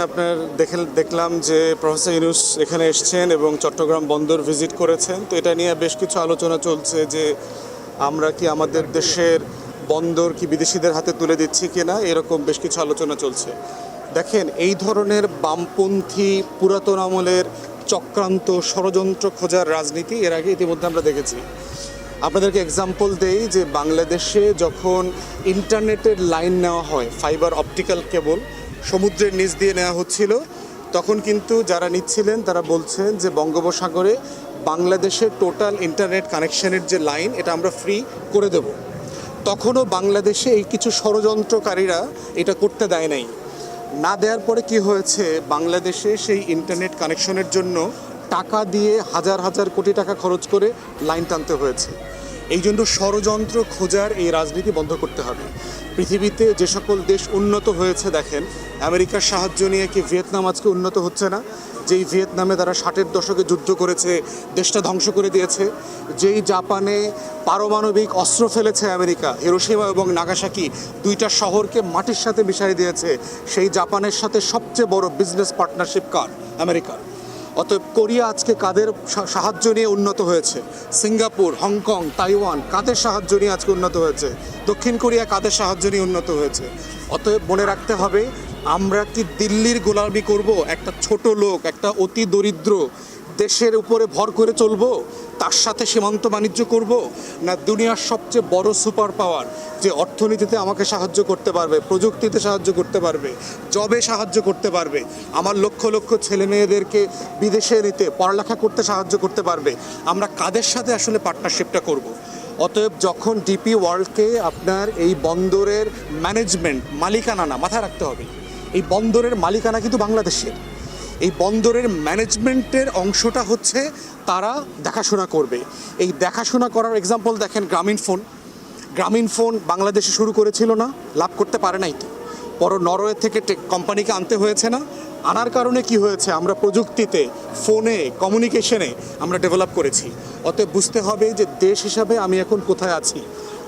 আপনার দেখলাম যে প্রফেসর ইউনূস এখানে এসেছেন এবং চট্টগ্রাম বন্দর ভিজিট করেছেন। তো এটা নিয়ে বেশ কিছু আলোচনা চলছে যে আমরা কি আমাদের দেশের বন্দর কি বিদেশিদের হাতে তুলে দিচ্ছি কিনা, এরকম বেশ কিছু আলোচনা চলছে। দেখেন, এই ধরনের বামপন্থী পুরাতন আমলের চক্রান্ত ষড়যন্ত্র খোঁজার রাজনীতি এর আগে ইতিমধ্যে আমরা দেখেছি। আপনাদেরকে এক্সাম্পল দেই যে বাংলাদেশে যখন ইন্টারনেটের লাইন নেওয়া হয়, ফাইবার অপটিক্যাল কেবল সমুদ্রের নিচ দিয়ে নেওয়া হচ্ছিল, তখন কিন্তু যারা নিচ্ছিলেন তারা বলছেন যে বঙ্গোপসাগরে বাংলাদেশের টোটাল ইন্টারনেট কানেকশনের যে লাইন, এটা আমরা ফ্রি করে দেব। তখনও বাংলাদেশে এই কিছু ষড়যন্ত্রকারীরা এটা করতে দেয় নাই। না দেওয়ার পরে কি হয়েছে, বাংলাদেশে সেই ইন্টারনেট কানেকশনের জন্য টাকা দিয়ে হাজার হাজার কোটি টাকা খরচ করে লাইন টানতে হয়েছে। এই জন্য ষড়যন্ত্র খোঁজার এই রাজনীতি বন্ধ করতে হবে। পৃথিবীতে যে সকল দেশ উন্নত হয়েছে, দেখেন আমেরিকার সাহায্য নিয়ে কি ভিয়েতনাম আজকে উন্নত হচ্ছে না? যেই ভিয়েতনামে তারা 60-এর দশকে যুদ্ধ করেছে, দেশটা ধ্বংস করে দিয়েছে। যেই জাপানে পারমাণবিক অস্ত্র ফেলেছে আমেরিকা, হিরোশিমা এবং নাগাসাকি দুইটা শহরকে মাটির সাথে মিশিয়ে দিয়েছে, সেই জাপানের সাথে সবচেয়ে বড় বিজনেস পার্টনারশিপ কার? আমেরিকার। অতএব কোরিয়া আজকে কাদের সাহায্য নিয়ে উন্নত হয়েছে? সিঙ্গাপুর, হংকং, তাইওয়ান কাদের সাহায্য নিয়ে আজকে উন্নত হয়েছে? দক্ষিণ কোরিয়া কাদের সাহায্য নিয়ে উন্নত হয়েছে? অতএব মনে রাখতে হবে, আমরা কি দিল্লির গোলামি করব? একটা ছোট লোক, একটা অতি দরিদ্র দেশের উপরে ভর করে চলবো? তার সাথে সীমান্ত বাণিজ্য করব? না দুনিয়ার সবচেয়ে বড় সুপার পাওয়ার, যে অর্থনীতিতে আমাকে সাহায্য করতে পারবে, প্রযুক্তিতে সাহায্য করতে পারবে, জবে সাহায্য করতে পারবে, আমার লক্ষ লক্ষ ছেলে মেয়েদেরকে বিদেশে নিতে পড়ালেখা করতে সাহায্য করতে পারবে, আমরা কাদের সাথে আসলে পার্টনারশিপটা করব? অতএব যখন ডিপি ওয়ার্ল্ডকে আপনার এই বন্দরের ম্যানেজমেন্ট, মালিকানা না, মাথায় রাখতে হবে এই বন্দরের মালিকানা কিন্তু বাংলাদেশের। এই বন্দরের ম্যানেজমেন্টের অংশটা হচ্ছে তারা দেখাশোনা করবে। এই দেখাশোনা করার এক্সাম্পল দেখেন, গ্রামীণ ফোন বাংলাদেশে শুরু করেছিল না? লাভ করতে পারে নাই তো, পরে নরওয়ে থেকে কোম্পানিকে আনতে হয়েছে না? আনার কারণে কি হয়েছে, আমরা প্রযুক্তিতে, ফোনে, কমিউনিকেশনে আমরা ডেভেলপ করেছি। অতএব বুঝতে হবে যে দেশ হিসাবে আমি এখন কোথায় আছি।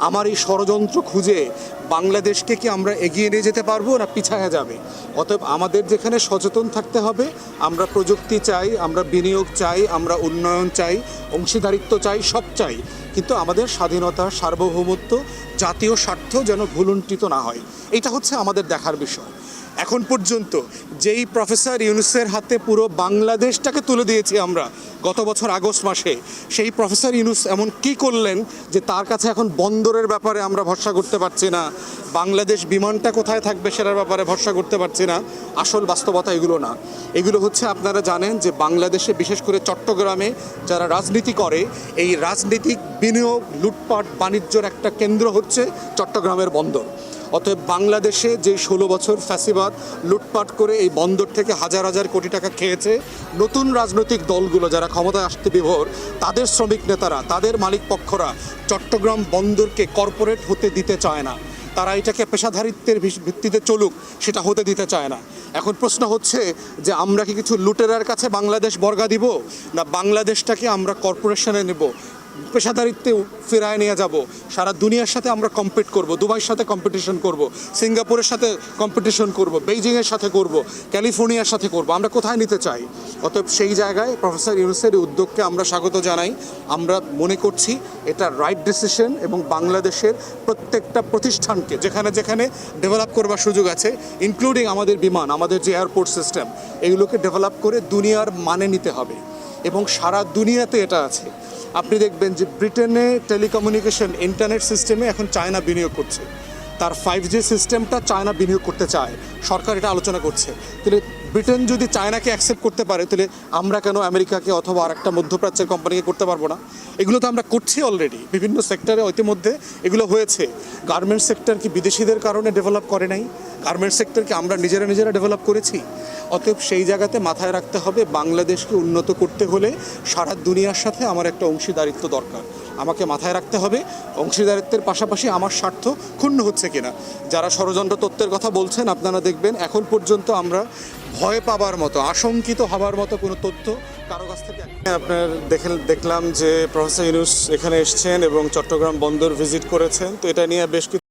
আমার এই ষড়যন্ত্র খুঁজে বাংলাদেশকে কি আমরা এগিয়ে নিয়ে যেতে পারবো না পিছায়া যাবে? অতএব আমাদের যেখানে সচেতন থাকতে হবে, আমরা প্রযুক্তি চাই, আমরা বিনিয়োগ চাই, আমরা উন্নয়ন চাই, অংশীদারিত্ব চাই, সব চাই, কিন্তু আমাদের স্বাধীনতা, সার্বভৌমত্ব, জাতীয় স্বার্থ যেন ভুলুণ্ঠিত না হয়। এটা হচ্ছে আমাদের দেখার বিষয়। এখন পর্যন্ত যেই প্রফেসর ইউনূসের হাতে পুরো বাংলাদেশটাকে তুলে দিয়েছি আমরা গত বছর আগস্ট মাসে, সেই প্রফেসর ইউনূস এমন কি করলেন যে তার কাছে এখন বন্দরের ব্যাপারে আমরা ভরসা করতে পারছি না, বাংলাদেশ বিমানটা কোথায় থাকবে সেটার ব্যাপারে ভরসা করতে পারছি না? আসল বাস্তবতা এগুলো না। এগুলো হচ্ছে, আপনারা জানেন যে বাংলাদেশে বিশেষ করে চট্টগ্রামে যারা রাজনীতি করে, এই রাজনীতিক বিনিয়োগ, লুটপাট, বাণিজ্যর একটা কেন্দ্র হচ্ছে চট্টগ্রামের বন্দর। অতএব বাংলাদেশে যে 16 বছর ফ্যাসিবাদ লুটপাট করে এই বন্দর থেকে হাজার হাজার কোটি টাকা খেয়েছে, নতুন রাজনৈতিক দলগুলো যারা ক্ষমতায় আসতে বিভোর, তাদের শ্রমিক নেতারা, তাদের মালিক পক্ষরা চট্টগ্রাম বন্দরকে কর্পোরেট হতে দিতে চায় না। তারা এটাকে পেশাধারিত্বের ভিত্তিতে চলুক, সেটা হতে দিতে চায় না। এখন প্রশ্ন হচ্ছে যে আমরা কি কিছু লুটেরার কাছে বাংলাদেশ বর্গা দিব, না বাংলাদেশটাকে আমরা কর্পোরেশনে নেব, পেশাদারিত্বে ফেরায় নিয়ে যাব, সারা দুনিয়ার সাথে আমরা কম্পিট করব, দুবাইয়ের সাথে কম্পিটিশন করব, সিঙ্গাপুরের সাথে কম্পিটিশন করব, বেইজিংয়ের সাথে করব, ক্যালিফোর্নিয়ার সাথে করব? আমরা কোথায় নিতে চাই? অতএব সেই জায়গায় প্রফেসর ইউনূসের উদ্যোগকে আমরা স্বাগত জানাই। আমরা মনে করছি এটা রাইট ডিসিশন, এবং বাংলাদেশের প্রত্যেকটা প্রতিষ্ঠানকে যেখানে যেখানে ডেভেলপ করবার সুযোগ আছে, ইনক্লুডিং আমাদের বিমান, আমাদের যে এয়ারপোর্ট সিস্টেম, এগুলোকে ডেভেলপ করে দুনিয়ার মানে নিতে হবে। এবং সারা দুনিয়াতে এটা আছে। আপনি দেখবেন যে ব্রিটেনে টেলিকমিউনিকেশন ইন্টারনেট সিস্টেমে এখন চায়না বিনিয়োগ করছে, তার 5G সিস্টেমটা চায়না বিনিয়োগ করতে চায়, সরকার এটা আলোচনা করছে। তাহলে ব্রিটেন যদি চায়নাকে অ্যাকসেপ্ট করতে পারে, তাহলে আমরা কেন আমেরিকাকে অথবা আরেকটা মধ্যপ্রাচ্যের কোম্পানিকে করতে পারবো না? এগুলো তো আমরা করছি অলরেডি, বিভিন্ন সেক্টরে ইতিমধ্যে এগুলো হয়েছে। গার্মেন্টস সেক্টর কি বিদেশিদের কারণে ডেভেলপ করে নাই? গার্মেন্টস সেক্টরকে আমরা নিজেরা ডেভেলপ করেছি। অতএব সেই জায়গাতে মাথায় রাখতে হবে, বাংলাদেশকে উন্নত করতে হলে সারা দুনিয়ার সাথে আমার একটা অংশীদারিত্ব দরকার। আমাকে মাথায় রাখতে হবে অংশীদারিত্বের পাশাপাশি আমার স্বার্থ ক্ষুণ্ণ হচ্ছে কিনা। যারা ষড়যন্ত্র তত্ত্বের কথা বলছেন, আপনারা দেখবেন এখন পর্যন্ত আমরা ভয় পাবার মতো, আশঙ্কিত হবার মতো কোনো তথ্য কারো কাছ থেকে। আপনার দেখলাম যে প্রফেসর ইউনূস এখানে এসেছেন এবং চট্টগ্রাম বন্দর ভিজিট করেছেন। তো এটা নিয়ে বেশ কিছু